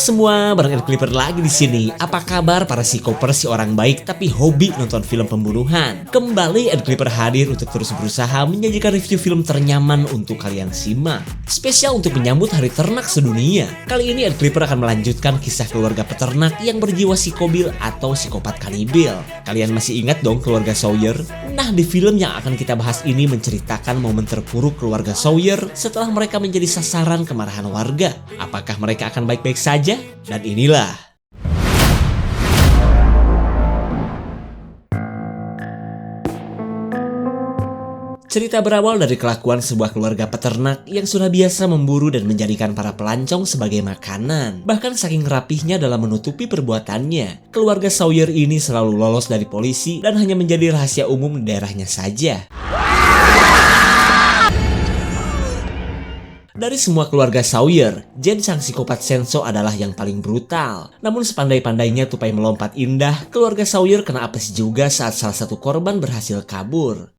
semua, bareng Ed Clipper lagi di sini. Apa kabar para psikopers si orang baik tapi hobi nonton film pembunuhan? Kembali Ed Clipper hadir untuk terus berusaha menyajikan review film ternyaman untuk kalian simak. Spesial untuk menyambut Hari Ternak Sedunia. Kali ini Ed Clipper akan melanjutkan kisah keluarga peternak yang berjiwa psikobil atau psikopat kanibil. Kalian masih ingat dong keluarga Sawyer? Nah, di film yang akan kita bahas ini menceritakan momen terpuruk keluarga Sawyer setelah mereka menjadi sasaran kemarahan warga. Apakah mereka akan baik-baik saja? Dan inilah cerita berawal dari kelakuan sebuah keluarga peternak yang sudah biasa memburu dan menjadikan para pelancong sebagai makanan. Bahkan saking rapihnya dalam menutupi perbuatannya, keluarga Sawyer ini selalu lolos dari polisi dan hanya menjadi rahasia umum di daerahnya saja. Dari semua keluarga Sawyer, Jed sang psikopat Senso adalah yang paling brutal. Namun sepandai-pandainya tupai melompat indah, keluarga Sawyer kena apes juga saat salah satu korban berhasil kabur.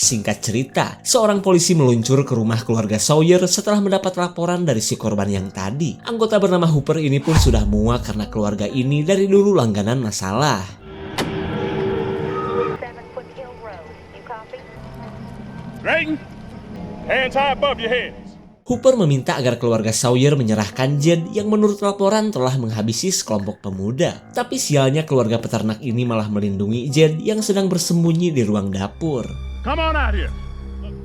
Singkat cerita, seorang polisi meluncur ke rumah keluarga Sawyer setelah mendapat laporan dari si korban yang tadi. Anggota bernama Hooper ini pun sudah muak karena keluarga ini dari dulu langganan masalah. Hooper meminta agar keluarga Sawyer menyerahkan Jed yang menurut laporan telah menghabisi sekelompok pemuda. Tapi sialnya keluarga peternak ini malah melindungi Jed yang sedang bersembunyi di ruang dapur. Come on out here.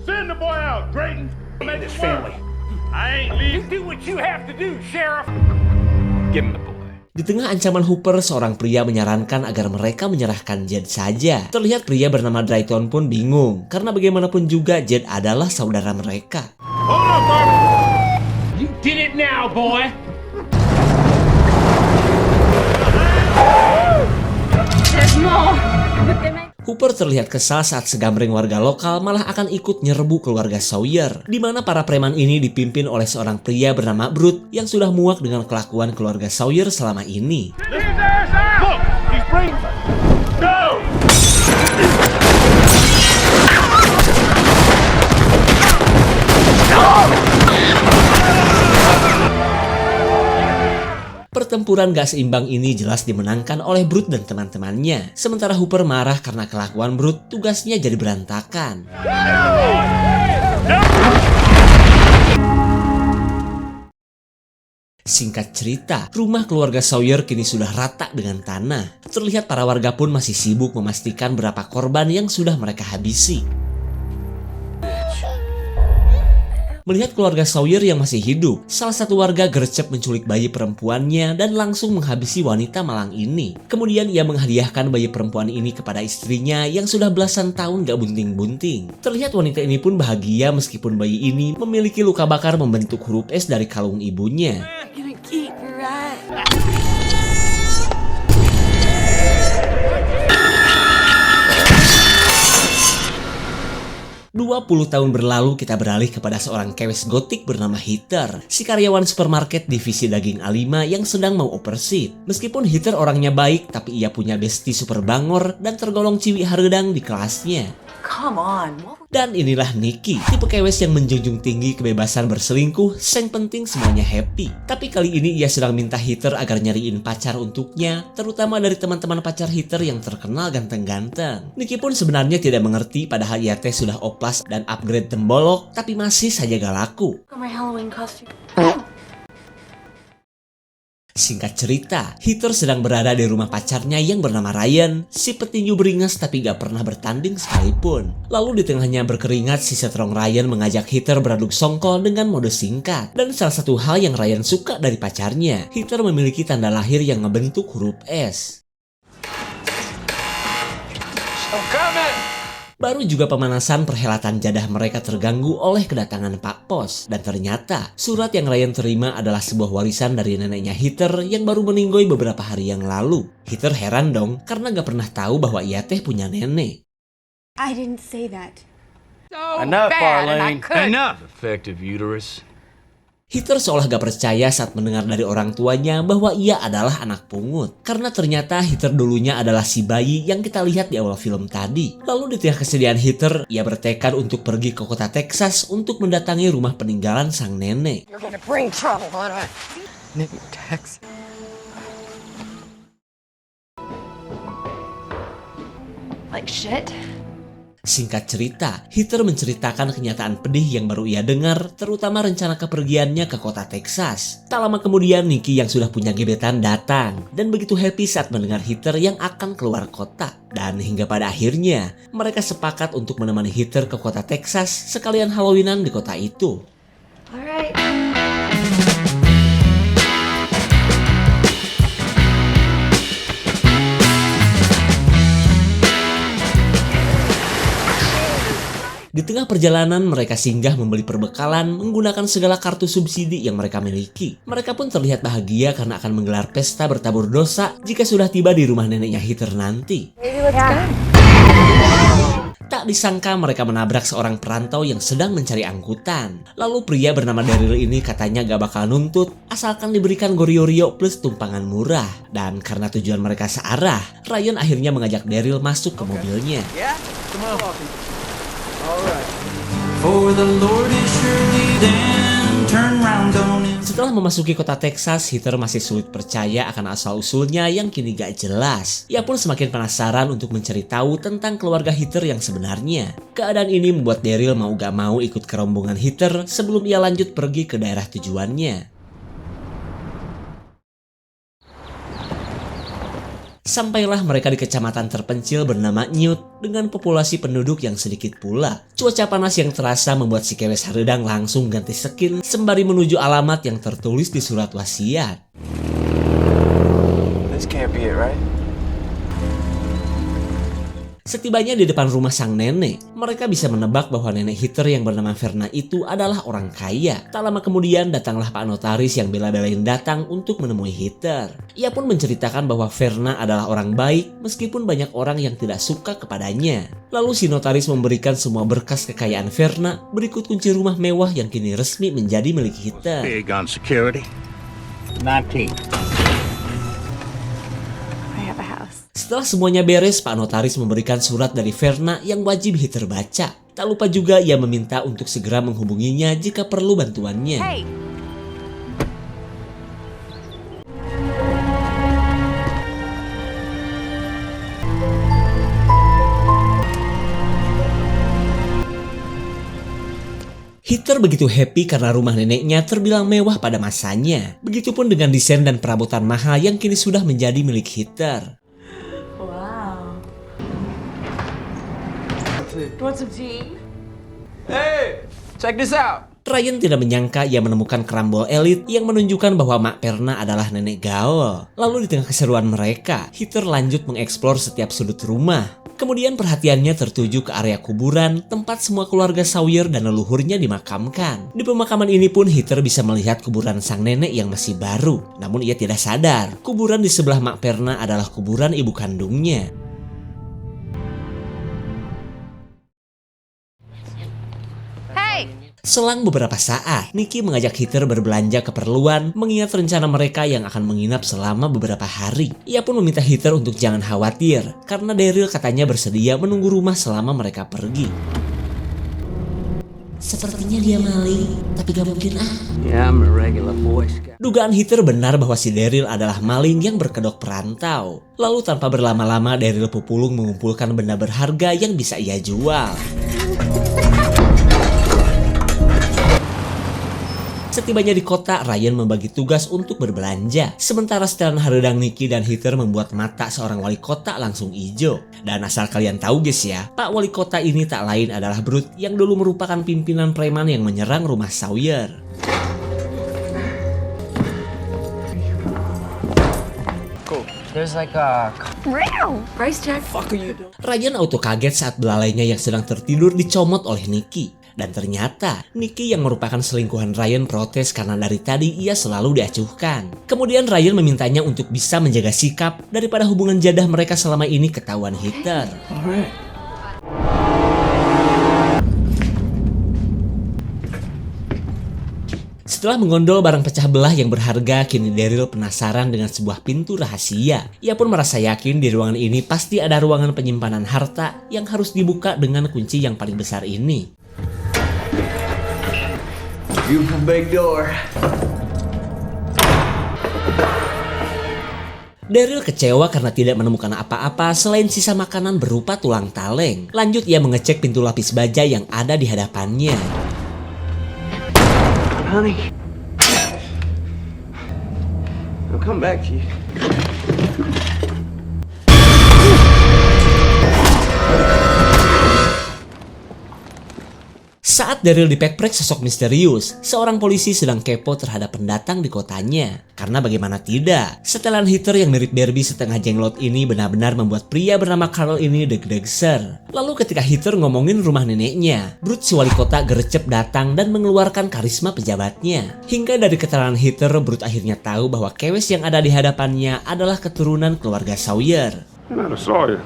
Send the boy out, Drayton. Make this family. I ain't leaving. You do what you have to do, Sheriff. Give him the boy. Di tengah ancaman Hooper, seorang pria menyarankan agar mereka menyerahkan Jed saja. Terlihat pria bernama Drayton pun bingung, karena bagaimanapun juga Jed adalah saudara mereka. Hold up, Bobby. You did it now, boy. There's more. Hooper terlihat kesal saat segambreng warga lokal malah akan ikut nyerbu keluarga Sawyer, di mana para preman ini dipimpin oleh seorang pria bernama Brute yang sudah muak dengan kelakuan keluarga Sawyer selama ini. Look, he's bringing. Go. Pertempuran gak seimbang ini jelas dimenangkan oleh Brute dan teman-temannya. Sementara Hooper marah karena kelakuan Brute, tugasnya jadi berantakan. Singkat cerita, rumah keluarga Sawyer kini sudah rata dengan tanah. Terlihat para warga pun masih sibuk memastikan berapa korban yang sudah mereka habisi. Melihat keluarga Sawyer yang masih hidup, salah satu warga gercep menculik bayi perempuannya dan langsung menghabisi wanita malang ini. Kemudian ia menghadiahkan bayi perempuan ini kepada istrinya yang sudah belasan tahun gak bunting-bunting. Terlihat wanita ini pun bahagia meskipun bayi ini memiliki luka bakar membentuk huruf S dari kalung ibunya. 20 tahun berlalu kita beralih kepada seorang kewes gotik bernama Heather, si karyawan supermarket divisi daging A5 yang sedang mau operasi. Meskipun Heather orangnya baik, tapi ia punya bestie super bangor dan tergolong ciwi haredang di kelasnya. Come on. Dan inilah Nikki, tipe kewes yang menjunjung tinggi kebebasan berselingkuh, yang penting semuanya happy. Tapi kali ini ia sedang minta Heather agar nyariin pacar untuknya, terutama dari teman-teman pacar Heather yang terkenal ganteng-ganteng. Nikki pun sebenarnya tidak mengerti padahal ia teh sudah oplas dan upgrade tembolok, tapi masih saja gak laku. My Halloween costume. Singkat cerita, Heather sedang berada di rumah pacarnya yang bernama Ryan, si petinju beringas tapi gak pernah bertanding sekalipun. Lalu di tengahnya berkeringat, si strong Ryan mengajak Heather beraduk songkol dengan mode singkat. Dan salah satu hal yang Ryan suka dari pacarnya, Heather memiliki tanda lahir yang ngebentuk huruf S. Baru juga pemanasan, perhelatan jadah mereka terganggu oleh kedatangan Pak Pos. Dan ternyata, surat yang Ryan terima adalah sebuah warisan dari neneknya Heather yang baru meninggoy beberapa hari yang lalu. Heather heran dong, karena gak pernah tahu bahwa ia teh punya nenek. I didn't say that. Enough, Arlene. Enough, effective uterus. Heather seolah gak percaya saat mendengar dari orang tuanya bahwa ia adalah anak pungut. Karena ternyata Heather dulunya adalah si bayi yang kita lihat di awal film tadi. Lalu di tengah kesedihan Heather, ia bertekad untuk pergi ke kota Texas untuk mendatangi rumah peninggalan sang nenek. You're gonna bring trouble on us. Nick, Tex. Like shit? Singkat cerita, Heather menceritakan kenyataan pedih yang baru ia dengar, terutama rencana kepergiannya ke kota Texas. Tak lama kemudian, Nicky yang sudah punya gebetan datang, dan begitu happy saat mendengar Heather yang akan keluar kota. Dan hingga pada akhirnya, mereka sepakat untuk menemani Heather ke kota Texas, sekalian Halloweenan di kota itu. Alright. Di tengah perjalanan, mereka singgah membeli perbekalan menggunakan segala kartu subsidi yang mereka miliki. Mereka pun terlihat bahagia karena akan menggelar pesta bertabur dosa jika sudah tiba di rumah neneknya Heather nanti. Tak disangka mereka menabrak seorang perantau yang sedang mencari angkutan. Lalu pria bernama Daryl ini katanya gak bakal nuntut asalkan diberikan Goryeo plus tumpangan murah. Dan karena tujuan mereka searah, Ryan akhirnya mengajak Daryl masuk ke mobilnya. Setelah memasuki kota Texas, Heather masih sulit percaya akan asal-usulnya yang kini gak jelas. Ia pun semakin penasaran untuk mencari tahu tentang keluarga Heather yang sebenarnya. Keadaan ini membuat Daryl mau gak mau ikut ke rombongan Heather sebelum ia lanjut pergi ke daerah tujuannya. Sampailah mereka di kecamatan terpencil bernama Newt dengan populasi penduduk yang sedikit pula. Cuaca panas yang terasa membuat si kewes haredang langsung ganti skin sembari menuju alamat yang tertulis di surat wasiat. This can't be it, right? Setibanya di depan rumah sang nenek, mereka bisa menebak bahwa nenek Heather yang bernama Verna itu adalah orang kaya. Tak lama kemudian datanglah Pak Notaris yang bela-belain datang untuk menemui Heather. Ia pun menceritakan bahwa Verna adalah orang baik meskipun banyak orang yang tidak suka kepadanya. Lalu si notaris memberikan semua berkas kekayaan Verna berikut kunci rumah mewah yang kini resmi menjadi milik Heather. Big on security. 19. Setelah semuanya beres, Pak Notaris memberikan surat dari Verna yang wajib Heather baca. Tak lupa juga ia meminta untuk segera menghubunginya jika perlu bantuannya. Hey. Heather begitu happy karena rumah neneknya terbilang mewah pada masanya. Begitupun dengan desain dan perabotan mahal yang kini sudah menjadi milik Heather. Wow. Want some tea? Hey, check this out. Ryan tidak menyangka ia menemukan kerambol elit yang menunjukkan bahwa Mak Perna adalah nenek gaul. Lalu di tengah keseruan mereka, Heather lanjut mengeksplor setiap sudut rumah. Kemudian perhatiannya tertuju ke area kuburan, tempat semua keluarga Sawyer dan leluhurnya dimakamkan. Di pemakaman ini pun Heather bisa melihat kuburan sang nenek yang masih baru. Namun ia tidak sadar, kuburan di sebelah Mak Perna adalah kuburan ibu kandungnya. Selang beberapa saat, Nicky mengajak Heather berbelanja keperluan mengingat rencana mereka yang akan menginap selama beberapa hari. Ia pun meminta Heather untuk jangan khawatir, karena Daryl katanya bersedia menunggu rumah selama mereka pergi. Sepertinya dia maling, tapi gak mungkin Yeah, I'm a regular Boy Scout. Dugaan Heather benar bahwa si Daryl adalah maling yang berkedok perantau. Lalu tanpa berlama-lama, Daryl pupulung mengumpulkan benda berharga yang bisa ia jual. Setibanya di kota, Ryan membagi tugas untuk berbelanja. Sementara setelan haredang Nicky dan Heather membuat mata seorang wali kota langsung hijau. Dan asal kalian tahu guys ya, Pak Wali Kota ini tak lain adalah Brute yang dulu merupakan pimpinan preman yang menyerang rumah Sawyer. Cool. There's like a... Price tag. Ryan auto kaget saat belalainya yang sedang tertidur dicomot oleh Nicky. Dan ternyata, Nicky yang merupakan selingkuhan Ryan protes karena dari tadi ia selalu diacuhkan. Kemudian Ryan memintanya untuk bisa menjaga sikap daripada hubungan jadah mereka selama ini ketahuan Heather. Setelah mengondol barang pecah belah yang berharga, kini Daryl penasaran dengan sebuah pintu rahasia. Ia pun merasa yakin di ruangan ini pasti ada ruangan penyimpanan harta yang harus dibuka dengan kunci yang paling besar ini. Beautiful big door. Daryl kecewa karena tidak menemukan apa-apa selain sisa makanan berupa tulang taleng. Lanjut ia mengecek pintu lapis baja yang ada di hadapannya. Honey. I'll come back to you. Saat Daryl dipekprek sosok misterius, seorang polisi sedang kepo terhadap pendatang di kotanya. Karena bagaimana tidak, setelan heater yang mirip Barbie setengah jenglot ini benar-benar membuat pria bernama Carl ini deg-deg ser. Lalu ketika heater ngomongin rumah neneknya, Brute si wali kota gercep datang dan mengeluarkan karisma pejabatnya. Hingga dari keterangan heater, Brute akhirnya tahu bahwa kewes yang ada di hadapannya adalah keturunan keluarga Sawyer. You're not a Sawyer.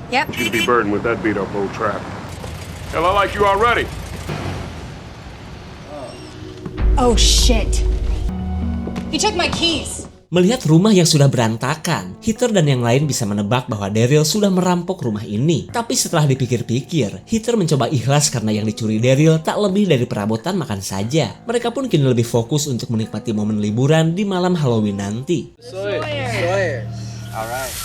Yep. You'd be burdened with that beat-up old trap. Hell, I like you already. Oh shit. He took my keys. Melihat rumah yang sudah berantakan, Heather dan yang lain bisa menebak bahwa Daryl sudah merampok rumah ini. Tapi setelah dipikir-pikir, Heather mencoba ikhlas karena yang dicuri Daryl tak lebih dari perabotan makan saja. Mereka pun kini lebih fokus untuk menikmati momen liburan di malam Halloween nanti. Sawyer. All right.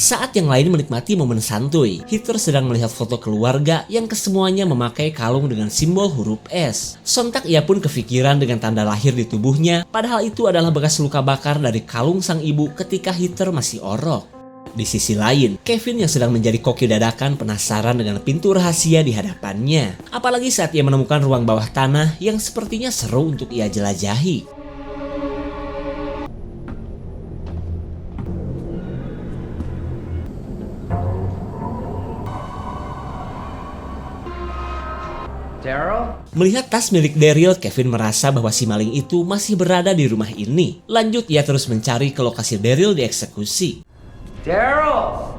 Saat yang lain menikmati momen santuy, Heather sedang melihat foto keluarga yang kesemuanya memakai kalung dengan simbol huruf S. Sontak ia pun kepikiran dengan tanda lahir di tubuhnya, padahal itu adalah bekas luka bakar dari kalung sang ibu ketika Heather masih orok. Di sisi lain, Kevin yang sedang menjadi koki dadakan penasaran dengan pintu rahasia di hadapannya. Apalagi saat ia menemukan ruang bawah tanah yang sepertinya seru untuk ia jelajahi. Daryl? Melihat tas milik Daryl, Kevin merasa bahwa si maling itu masih berada di rumah ini. Lanjut, ia terus mencari ke lokasi Daryl dieksekusi. Daryl!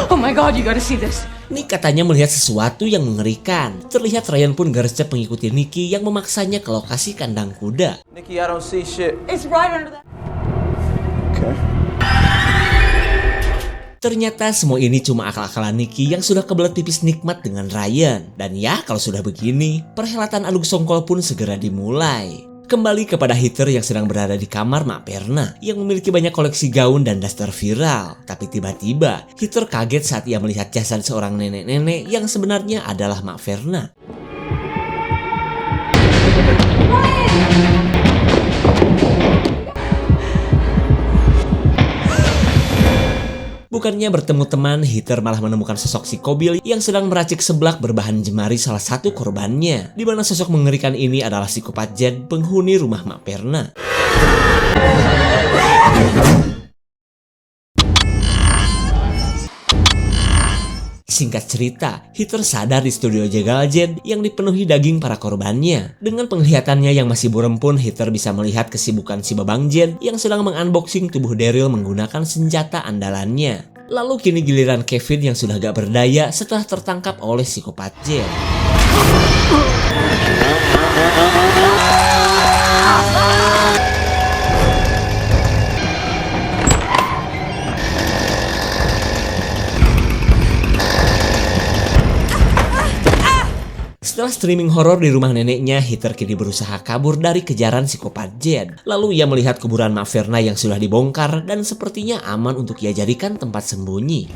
Oh my god, you gotta see this. Nick katanya melihat sesuatu yang mengerikan. Terlihat Ryan pun gercep mengikuti Nicky yang memaksanya ke lokasi kandang kuda. Nikki, I don't see shit. It's right under that. Okay. Ternyata semua ini cuma akal-akalan Nicky yang sudah kebelet pipis nikmat dengan Ryan. Dan ya, kalau sudah begini, perhelatan aduk songkol pun segera dimulai. Kembali kepada Heather yang sedang berada di kamar Mak Perna yang memiliki banyak koleksi gaun dan daster viral. Tapi tiba-tiba Heather kaget saat ia melihat jasad seorang nenek-nenek yang sebenarnya adalah Mak Perna. Bukannya bertemu teman, Heather malah menemukan sosok si Kobil yang sedang meracik seblak berbahan jemari salah satu korbannya. Di mana sosok mengerikan ini adalah psikopat Jed, penghuni rumah Mak Perna. Singkat cerita, Heather sadar di studio jagal Jed yang dipenuhi daging para korbannya. Dengan penglihatannya yang masih buram pun, Heather bisa melihat kesibukan si babang Jed yang sedang mengunboxing tubuh Daryl menggunakan senjata andalannya. Lalu kini giliran Kevin yang sudah gak berdaya setelah tertangkap oleh psikopat Jed. Setelah streaming horor di rumah neneknya, Heather kini berusaha kabur dari kejaran psikopat Jed. Lalu ia melihat kuburan Mak Verna yang sudah dibongkar dan sepertinya aman untuk ia jadikan tempat sembunyi.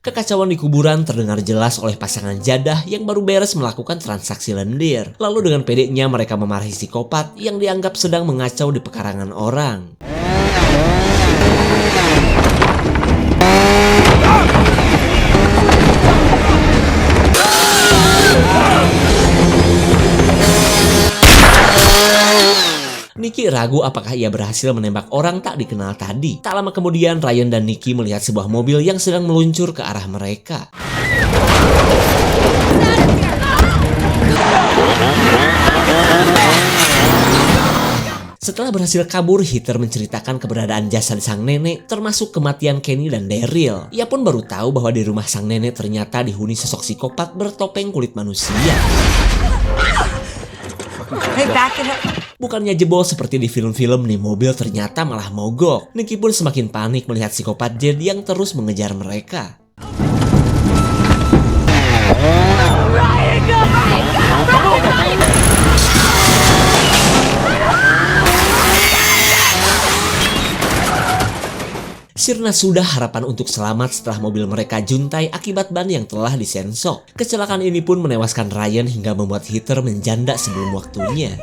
Kekacauan di kuburan terdengar jelas oleh pasangan jadah yang baru beres melakukan transaksi lendir. Lalu dengan pedenya mereka memarahi psikopat yang dianggap sedang mengacau di pekarangan orang. Nicky ragu apakah ia berhasil menembak orang tak dikenal tadi. Tak lama kemudian, Ryan dan Nicky melihat sebuah mobil yang sedang meluncur ke arah mereka. Setelah berhasil kabur, Heather menceritakan keberadaan jasad sang nenek, termasuk kematian Kenny dan Daryl. Ia pun baru tahu bahwa di rumah sang nenek ternyata dihuni sosok psikopat bertopeng kulit manusia. Bukannya jebol seperti di film-film nih, mobil ternyata malah mogok. Nicky pun semakin panik melihat psikopat Jed yang terus mengejar mereka. Sirna sudah harapan untuk selamat setelah mobil mereka juntai akibat ban yang telah disensor. Kecelakaan ini pun menewaskan Ryan hingga membuat Heather menjanda sebelum waktunya.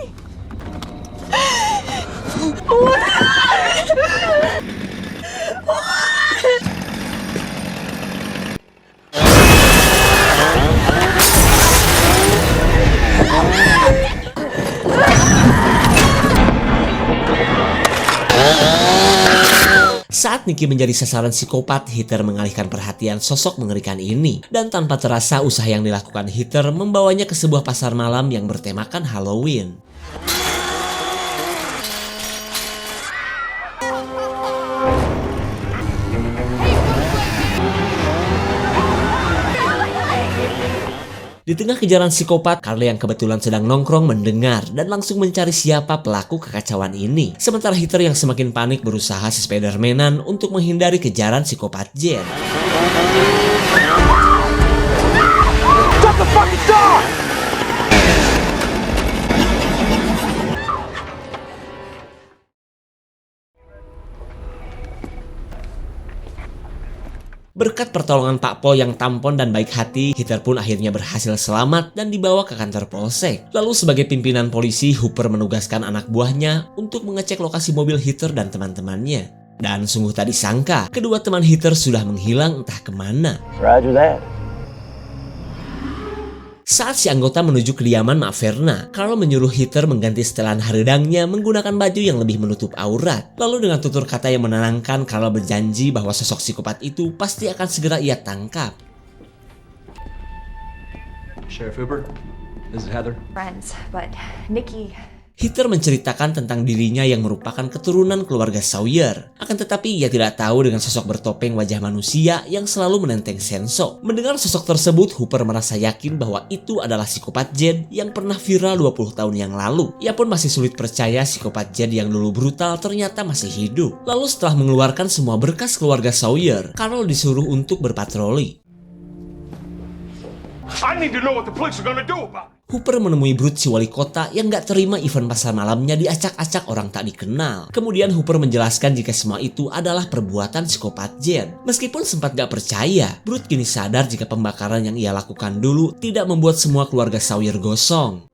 Saat Nicky menjadi sasaran psikopat, Heather mengalihkan perhatian sosok mengerikan ini. Dan tanpa terasa, usaha yang dilakukan Heather membawanya ke sebuah pasar malam yang bertemakan Halloween. Di tengah kejaran psikopat, Carly yang kebetulan sedang nongkrong mendengar dan langsung mencari siapa pelaku kekacauan ini. Sementara Heather yang semakin panik berusaha Spider-Man-an untuk menghindari kejaran psikopat Jed. Shut the fucking door! Berkat pertolongan Pak Pol yang tampon dan baik hati, Heather pun akhirnya berhasil selamat dan dibawa ke kantor polsek. Lalu sebagai pimpinan polisi, Hooper menugaskan anak buahnya untuk mengecek lokasi mobil Heather dan teman-temannya. Dan sungguh tak disangka, kedua teman Heather sudah menghilang entah kemana. Roger that. Saat si anggota menuju kediaman Mak Verna, Carl menyuruh Heather mengganti setelan haridangnya menggunakan baju yang lebih menutup aurat. Lalu dengan tutur kata yang menenangkan, Carl berjanji bahwa sosok psikopat itu pasti akan segera ia tangkap. Sheriff Hooper, this is Heather. Friends, but Nicky... Heather menceritakan tentang dirinya yang merupakan keturunan keluarga Sawyer. Akan tetapi ia tidak tahu dengan sosok bertopeng wajah manusia yang selalu menenteng sensor. Mendengar sosok tersebut, Hooper merasa yakin bahwa itu adalah psikopat Jed yang pernah viral 20 tahun yang lalu. Ia pun masih sulit percaya psikopat Jed yang dulu brutal ternyata masih hidup. Lalu setelah mengeluarkan semua berkas keluarga Sawyer, Carl disuruh untuk berpatroli. I need to know what the police are gonna do about it. Hooper menemui Brute si wali kota yang gak terima event pasar malamnya diacak-acak orang tak dikenal. Kemudian Hooper menjelaskan jika semua itu adalah perbuatan psikopat Jed. Meskipun sempat gak percaya, Brute kini sadar jika pembakaran yang ia lakukan dulu tidak membuat semua keluarga Sawyer gosong.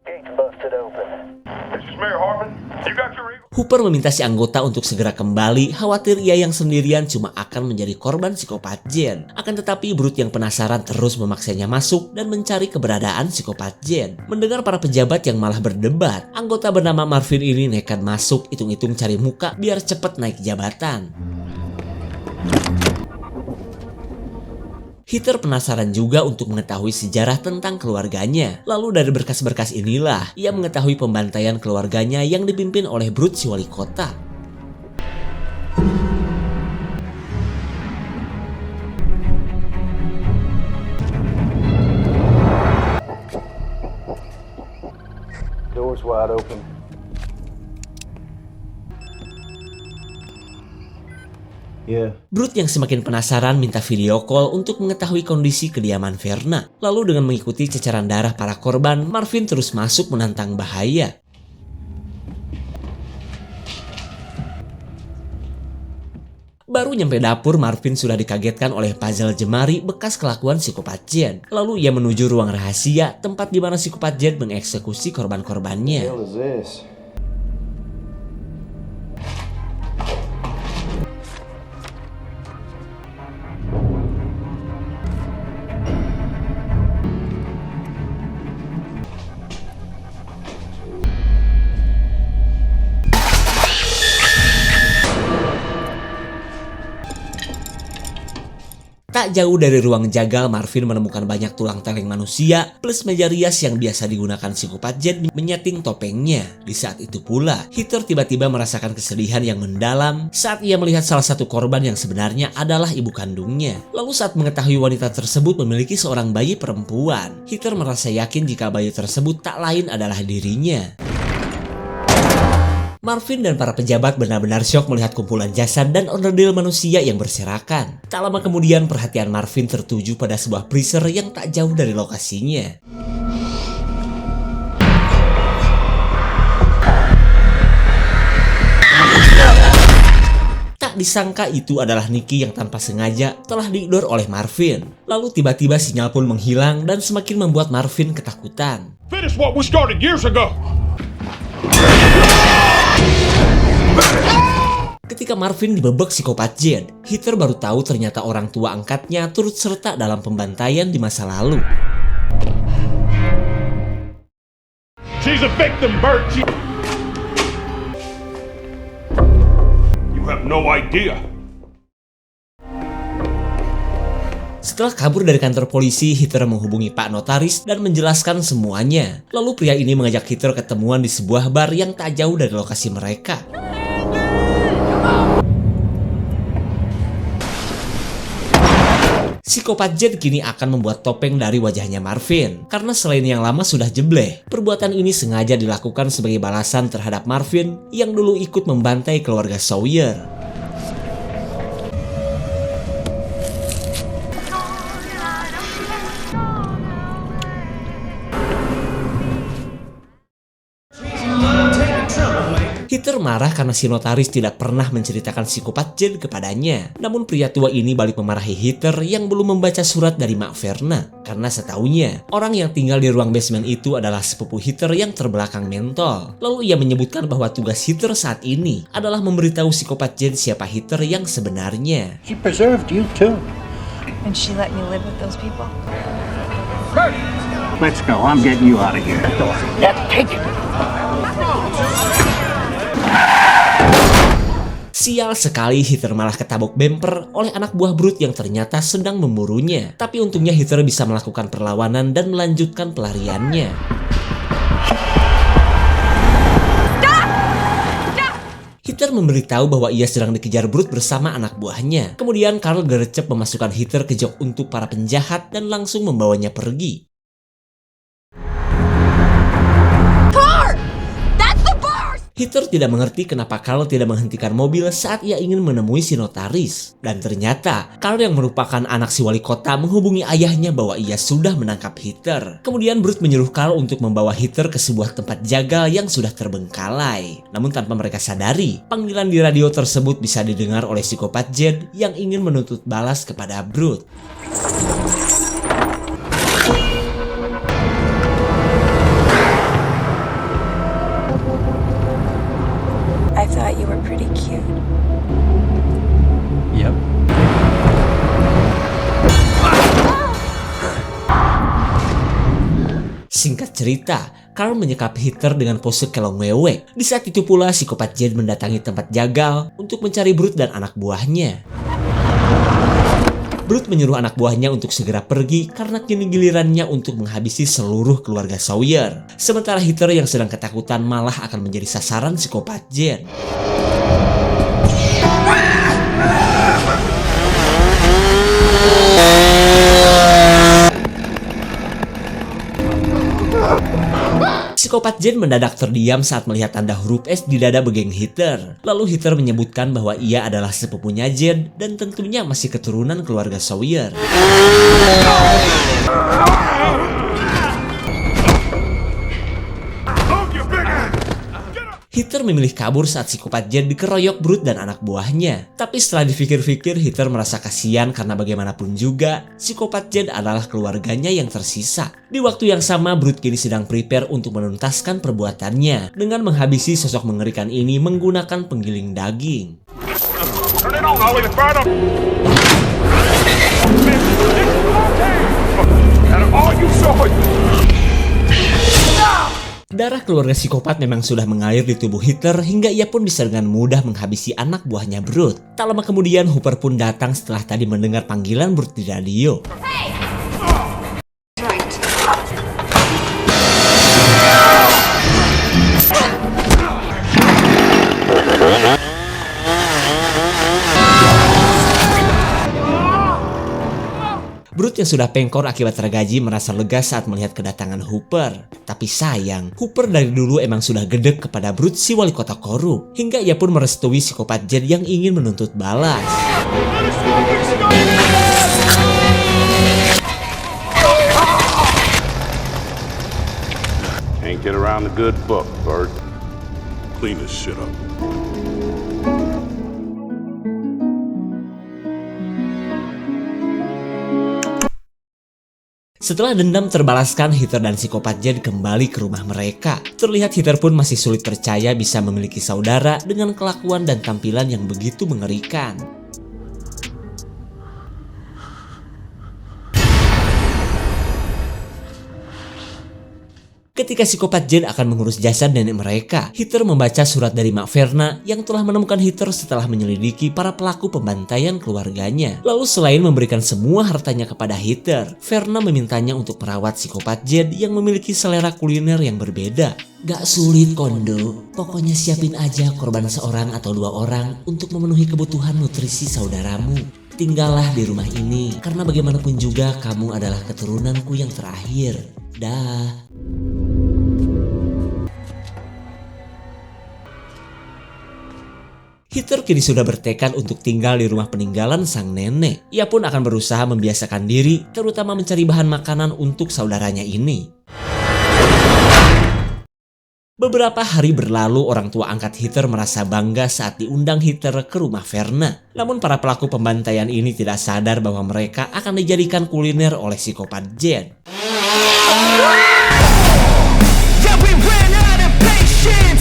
This is Mayor Harmon. You got your eagle? Hooper meminta si anggota untuk segera kembali, khawatir ia yang sendirian cuma akan menjadi korban psikopat Jed. Akan tetapi Brute yang penasaran terus memaksanya masuk dan mencari keberadaan psikopat Jed. Mendengar para pejabat yang malah berdebat, anggota bernama Marvin ini nekat masuk, hitung-hitung cari muka biar cepet naik jabatan. Heather penasaran juga untuk mengetahui sejarah tentang keluarganya. Lalu dari berkas-berkas inilah, ia mengetahui pembantaian keluarganya yang dipimpin oleh Brute si wali kota. Door's wide open. Yeah. Brute yang semakin penasaran minta video call untuk mengetahui kondisi kediaman Verna. Lalu dengan mengikuti ceceran darah para korban, Marvin terus masuk menantang bahaya. Baru nyampe dapur, Marvin sudah dikagetkan oleh puzzle jemari bekas kelakuan psikopat Jed. Lalu ia menuju ruang rahasia, tempat di mana psikopat Jed mengeksekusi korban-korbannya. What the hell is this? Tak jauh dari ruang jagal, Marvin menemukan banyak tulang teleng manusia plus meja rias yang biasa digunakan psikopat Jed menyeting topengnya. Di saat itu pula, Heather tiba-tiba merasakan kesedihan yang mendalam saat ia melihat salah satu korban yang sebenarnya adalah ibu kandungnya. Lalu saat mengetahui wanita tersebut memiliki seorang bayi perempuan, Heather merasa yakin jika bayi tersebut tak lain adalah dirinya. Marvin dan para pejabat benar-benar syok melihat kumpulan jasad dan onderdil manusia yang berserakan. Tak lama kemudian perhatian Marvin tertuju pada sebuah freezer yang tak jauh dari lokasinya. Tak disangka itu adalah Nicky yang tanpa sengaja telah diignorasi oleh Marvin. Lalu tiba-tiba sinyal pun menghilang dan semakin membuat Marvin ketakutan. Finish what we started years ago. Ketika Marvin dibebek psikopat Jed, Heather baru tahu ternyata orang tua angkatnya turut serta dalam pembantaian di masa lalu. She's a victim, Bert. You have no idea. Setelah kabur dari kantor polisi, Heather menghubungi Pak Notaris dan menjelaskan semuanya. Lalu pria ini mengajak Heather ketemuan di sebuah bar yang tak jauh dari lokasi mereka. Psikopat Jed kini akan membuat topeng dari wajahnya Marvin. Karena selain yang lama sudah jebleh, perbuatan ini sengaja dilakukan sebagai balasan terhadap Marvin yang dulu ikut membantai keluarga Sawyer. Heather marah karena si notaris tidak pernah menceritakan psikopat Jed kepadanya. Namun pria tua ini balik memarahi Heather yang belum membaca surat dari Mak Verna. Karena setaunya, orang yang tinggal di ruang basement itu adalah sepupu Heather yang terbelakang mentol. Lalu ia menyebutkan bahwa tugas Heather saat ini adalah memberitahu psikopat Jed siapa Heather yang sebenarnya. She preserved you too. And she let me live with those people. Let's go. I'm getting you out of here. Yeah, take it. Sial sekali, Heather malah ketabok bemper oleh anak buah Brute yang ternyata sedang memburunya. Tapi untungnya Heather bisa melakukan perlawanan dan melanjutkan pelariannya. Heather memberitahu bahwa ia sedang dikejar Brute bersama anak buahnya. Kemudian Carl gercep memasukkan Heather ke jok untuk para penjahat dan langsung membawanya pergi. Heather tidak mengerti kenapa Carl tidak menghentikan mobil saat ia ingin menemui si notaris. Dan ternyata, Carl yang merupakan anak si wali kota menghubungi ayahnya bahwa ia sudah menangkap Heather. Kemudian Brute menyuruh Carl untuk membawa Heather ke sebuah tempat jagal yang sudah terbengkalai. Namun tanpa mereka sadari, panggilan di radio tersebut bisa didengar oleh psikopat Jed yang ingin menuntut balas kepada Brute. I thought you were pretty cute. Yep. Singkat cerita, Carl menyekap Heather dengan pose kelong wewe. Di saat itu pula psikopat Jed mendatangi tempat jagal untuk mencari Brute dan anak buahnya. Brute menyuruh anak buahnya untuk segera pergi karena kini gilirannya untuk menghabisi seluruh keluarga Sawyer. Sementara Heather yang sedang ketakutan malah akan menjadi sasaran psikopat Jed. Psikopat Jed mendadak terdiam saat melihat tanda huruf S di dada begeng Heather. Lalu Heather menyebutkan bahwa ia adalah sepupunya Jed dan tentunya masih keturunan keluarga Sawyer. Heather memilih kabur saat psikopat Jed dikeroyok Brute dan anak buahnya. Tapi setelah dipikir-pikir, Heather merasa kasihan karena bagaimanapun juga, psikopat Jed adalah keluarganya yang tersisa. Di waktu yang sama, Brute kini sedang prepare untuk menuntaskan perbuatannya dengan menghabisi sosok mengerikan ini menggunakan penggiling daging. Turn it on, I'll leave it right up. Out of all you saw it. Darah keluarga psikopat memang sudah mengalir di tubuh Hitler hingga ia pun bisa dengan mudah menghabisi anak buahnya Brute. Tak lama kemudian Hooper pun datang setelah tadi mendengar panggilan Brute di radio. Brute yang sudah pengkor akibat tergaji merasa lega saat melihat kedatangan Hooper. Tapi sayang, Hooper dari dulu emang sudah gedek kepada Brute si wali kota korup. Hingga ia pun merestui psikopat Jed yang ingin menuntut balas. Can't get around the good book, Bert. Clean this shit up. Setelah dendam terbalaskan, Hitler dan psikopat Jed kembali ke rumah mereka. Terlihat Hitler pun masih sulit percaya bisa memiliki saudara dengan kelakuan dan tampilan yang begitu mengerikan. Ketika psikopat Jed akan mengurus jasad nenek mereka, Hitler membaca surat dari Mak Verna yang telah menemukan Hitler setelah menyelidiki para pelaku pembantaian keluarganya. Lalu selain memberikan semua hartanya kepada Hitler, Verna memintanya untuk merawat psikopat Jed yang memiliki selera kuliner yang berbeda. Gak sulit, Kondo. Pokoknya siapin aja korban seorang atau dua orang untuk memenuhi kebutuhan nutrisi saudaramu. Tinggallah di rumah ini, karena bagaimanapun juga kamu adalah keturunanku yang terakhir. Dah. Hitler kini sudah bertekad untuk tinggal di rumah peninggalan sang nenek. Ia pun akan berusaha membiasakan diri, terutama mencari bahan makanan untuk saudaranya ini. Beberapa hari berlalu, orang tua angkat Hitler merasa bangga saat diundang Hitler ke rumah Verna. Namun para pelaku pembantaian ini tidak sadar bahwa mereka akan dijadikan kuliner oleh psikopat Jed. Yeah, we ran out of patience.